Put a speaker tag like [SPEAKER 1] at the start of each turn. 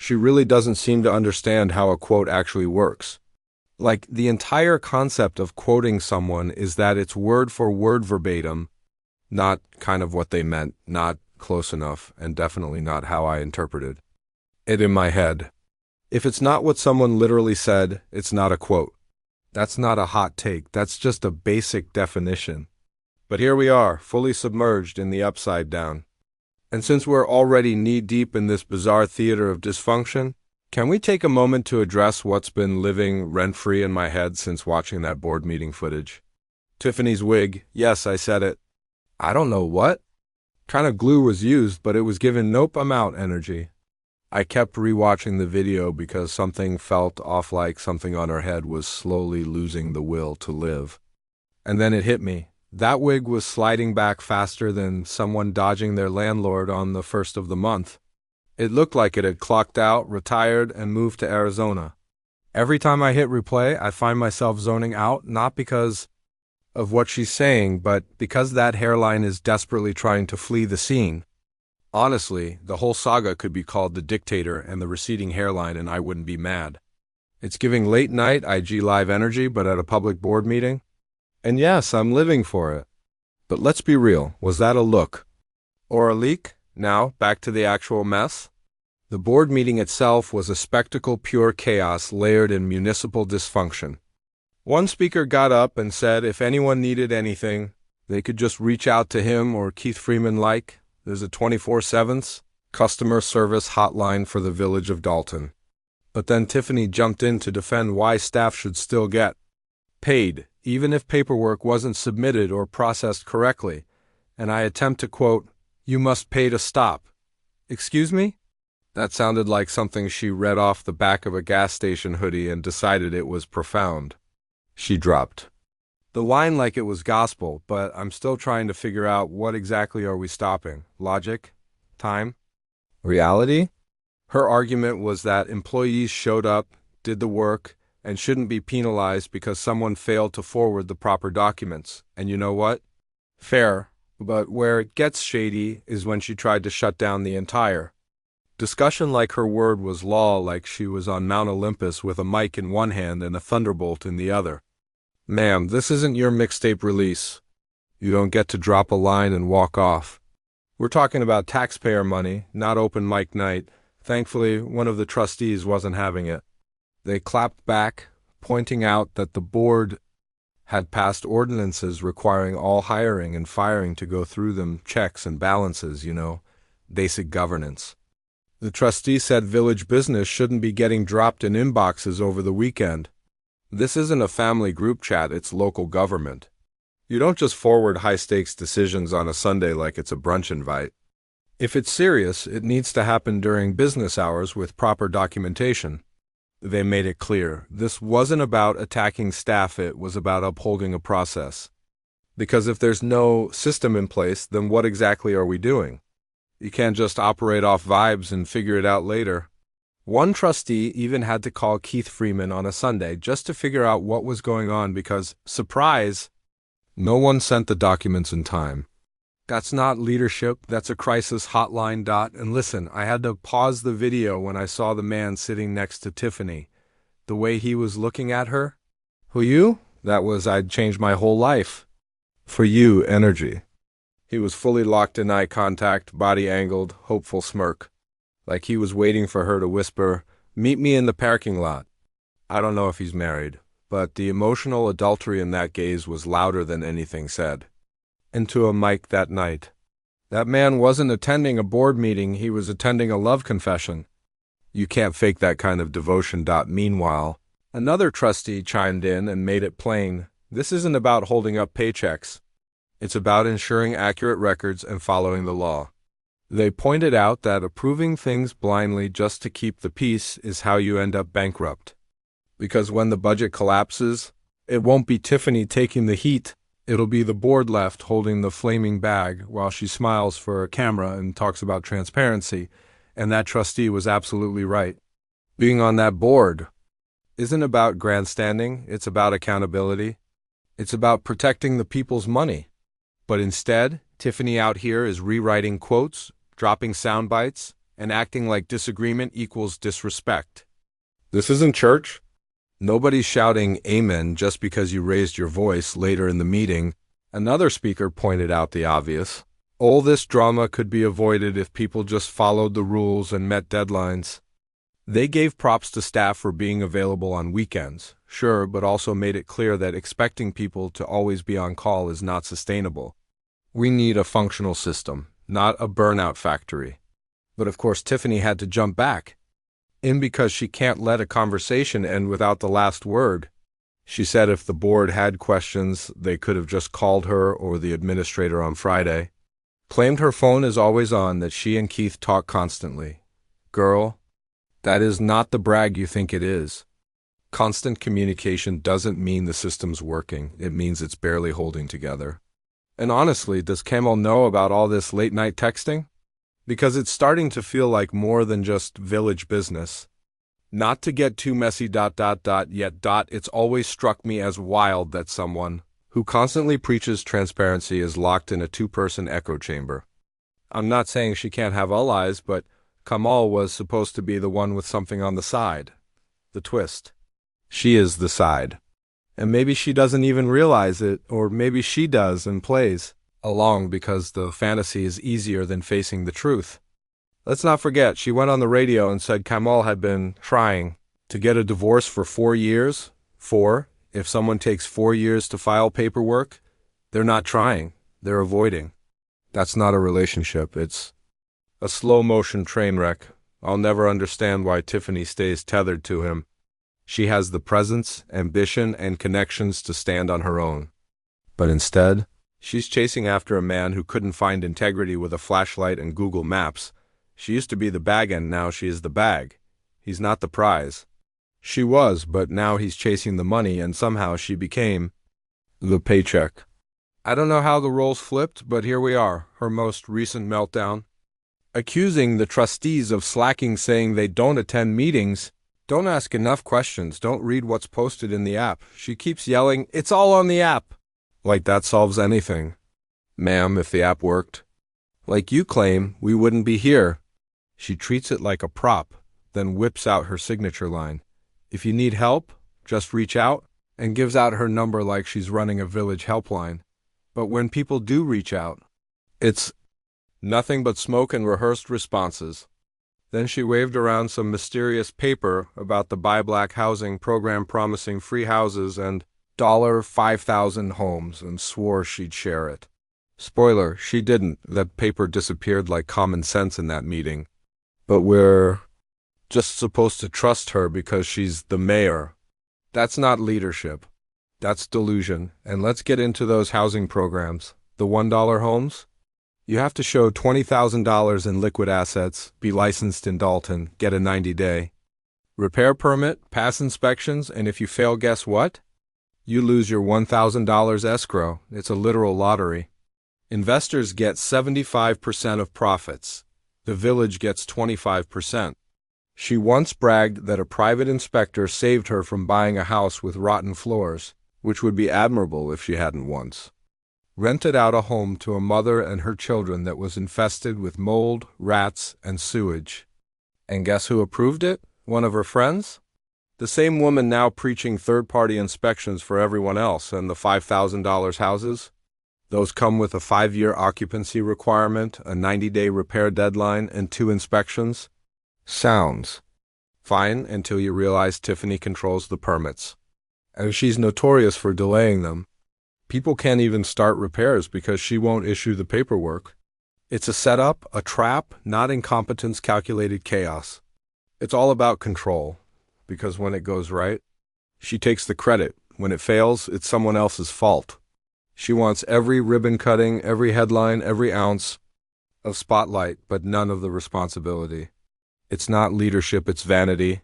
[SPEAKER 1] She really doesn't seem to understand how a quote actually works. Like, the entire concept of quoting someone is that it's word for word verbatim, not kind of what they meant, not close enough, and definitely not how I interpreted it in my head. If it's not what someone literally said, it's not a quote. That's not a hot take, that's just a basic definition. But here we are, fully submerged in the upside down. And since we're already knee-deep in this bizarre theater of dysfunction, can we take a moment to address what's been living rent-free in my head since watching that board meeting footage? Tiffany's wig, yes, I said it. I don't know what kind of glue was used, but it was given nope, I'm out energy. I kept rewatching the video because something felt off, like something on her head was slowly losing the will to live. And then it hit me. That wig was sliding back faster than someone dodging their landlord on the first of the month. It looked like it had clocked out, retired, and moved to Arizona. Every time I hit replay, I find myself zoning out, not because of what she's saying, but because that hairline is desperately trying to flee the scene. Honestly, the whole saga could be called The Dictator and the receding hairline, and I wouldn't be mad. It's giving late-night IG Live energy, but at a public board meeting. And yes, I'm living for it. But let's be real, was that a look? Or a leak? Now, back to the actual mess. The board meeting itself was a spectacle, pure chaos layered in municipal dysfunction. One speaker got up and said if anyone needed anything, they could just reach out to him or Keith Freeman. There's a 24/7 customer service hotline for the village of Dalton. But then Tiffany jumped in to defend why staff should still get paid, even if paperwork wasn't submitted or processed correctly, and I attempt to quote, "You must pay to stop." Excuse me? That sounded like something she read off the back of a gas station hoodie and decided it was profound. She dropped the line like it was gospel, but I'm still trying to figure out what exactly are we stopping? Logic? Time? Reality? Her argument was that employees showed up, did the work, and shouldn't be penalized because someone failed to forward the proper documents. And you know what? Fair, but where it gets shady is when she tried to shut down the entire discussion like her word was law, like she was on Mount Olympus with a mic in one hand and a thunderbolt in the other. Ma'am, this isn't your mixtape release. You don't get to drop a line and walk off. We're talking about taxpayer money, not open mic night. Thankfully, one of the trustees wasn't having it. They clapped back, pointing out that the board had passed ordinances requiring all hiring and firing to go through them, checks and balances, basic governance. The trustee said village business shouldn't be getting dropped in inboxes over the weekend. This isn't a family group chat, it's local government. You don't just forward high-stakes decisions on a Sunday like it's a brunch invite. If it's serious, it needs to happen during business hours with proper documentation. They made it clear. This wasn't about attacking staff, it was about upholding a process. Because if there's no system in place, then what exactly are we doing? You can't just operate off vibes and figure it out later. One trustee even had to call Keith Freeman on a Sunday just to figure out what was going on because, surprise, no one sent the documents in time. That's not leadership, that's a crisis hotline. And listen, I had to pause the video when I saw the man sitting next to Tiffany. The way he was looking at her. Who you? That was I'd change my whole life. For you, energy. He was fully locked in eye contact, body angled, hopeful smirk. Like he was waiting for her to whisper, "Meet me in the parking lot." I don't know if he's married, but the emotional adultery in that gaze was louder than anything said. Into a mic that night. That man wasn't attending a board meeting, he was attending a love confession. You can't fake that kind of devotion. Meanwhile, another trustee chimed in and made it plain, this isn't about holding up paychecks. It's about ensuring accurate records and following the law. They pointed out that approving things blindly just to keep the peace is how you end up bankrupt. Because when the budget collapses, it won't be Tiffany taking the heat, it'll be the board left holding the flaming bag while she smiles for a camera and talks about transparency, and that trustee was absolutely right. Being on that board isn't about grandstanding, it's about accountability. It's about protecting the people's money. But instead, Tiffany out here is rewriting quotes, dropping sound bites, and acting like disagreement equals disrespect. This isn't church. Nobody's shouting amen just because you raised your voice later in the meeting. Another speaker pointed out the obvious. All this drama could be avoided if people just followed the rules and met deadlines. They gave props to staff for being available on weekends, sure, but also made it clear that expecting people to always be on call is not sustainable. We need a functional system, not a burnout factory. But of course, Tiffany had to jump back in because she can't let a conversation end without the last word. She said if the board had questions, they could have just called her or the administrator on Friday. Claimed her phone is always on, that she and Keith talk constantly. Girl, that is not the brag you think it is. Constant communication doesn't mean the system's working. It means it's barely holding together. And honestly, does Kamal know about all this late-night texting? Because it's starting to feel like more than just village business. Not to get too messy ... yet it's always struck me as wild that someone who constantly preaches transparency is locked in a two-person echo chamber. I'm not saying she can't have allies, but Kamal was supposed to be the one with something on the side. The twist. She is the side. And maybe she doesn't even realize it, or maybe she does and plays along because the fantasy is easier than facing the truth. Let's not forget, she went on the radio and said Kamal had been trying to get a divorce for 4 years. If someone takes 4 years to file paperwork, they're not trying, they're avoiding. That's not a relationship, it's a slow-motion train wreck. I'll never understand why Tiffany stays tethered to him. She has the presence, ambition, and connections to stand on her own. But instead, she's chasing after a man who couldn't find integrity with a flashlight and Google Maps. She used to be the bag and now she is the bag. He's not the prize. She was, but now he's chasing the money and somehow she became the paycheck. I don't know how the roles flipped, but here we are, her most recent meltdown. Accusing the trustees of slacking, saying they don't attend meetings, don't ask enough questions, don't read what's posted in the app. She keeps yelling, "It's all on the app." Like that solves anything. Ma'am, if the app worked, like you claim, we wouldn't be here. She treats it like a prop, then whips out her signature line. If you need help, just reach out, and gives out her number like she's running a village helpline. But when people do reach out, it's nothing but smoke and rehearsed responses. Then she waved around some mysterious paper about the Buy Black housing program promising free houses and $5,000 homes and swore she'd share it. Spoiler, she didn't. That paper disappeared like common sense in that meeting. But we're just supposed to trust her because she's the mayor. That's not leadership. That's delusion. And let's get into those housing programs. The $1 homes? You have to show $20,000 in liquid assets, be licensed in Dalton, get a 90-day repair permit, pass inspections, and if you fail, guess what? You lose your $1,000 escrow. It's a literal lottery. Investors get 75% of profits. The village gets 25%. She once bragged that a private inspector saved her from buying a house with rotten floors, which would be admirable if she hadn't once rented out a home to a mother and her children that was infested with mold, rats, and sewage. And guess who approved it? One of her friends? The same woman now preaching third-party inspections for everyone else, and the $5,000 houses? Those come with a 5-year occupancy requirement, a 90-day repair deadline, and 2 inspections. Sounds fine until you realize Tiffany controls the permits. And she's notorious for delaying them. People can't even start repairs because she won't issue the paperwork. It's a setup, a trap, not incompetence, calculated chaos. It's all about control, because when it goes right, she takes the credit. When it fails, it's someone else's fault. She wants every ribbon cutting, every headline, every ounce of spotlight, but none of the responsibility. It's not leadership, it's vanity.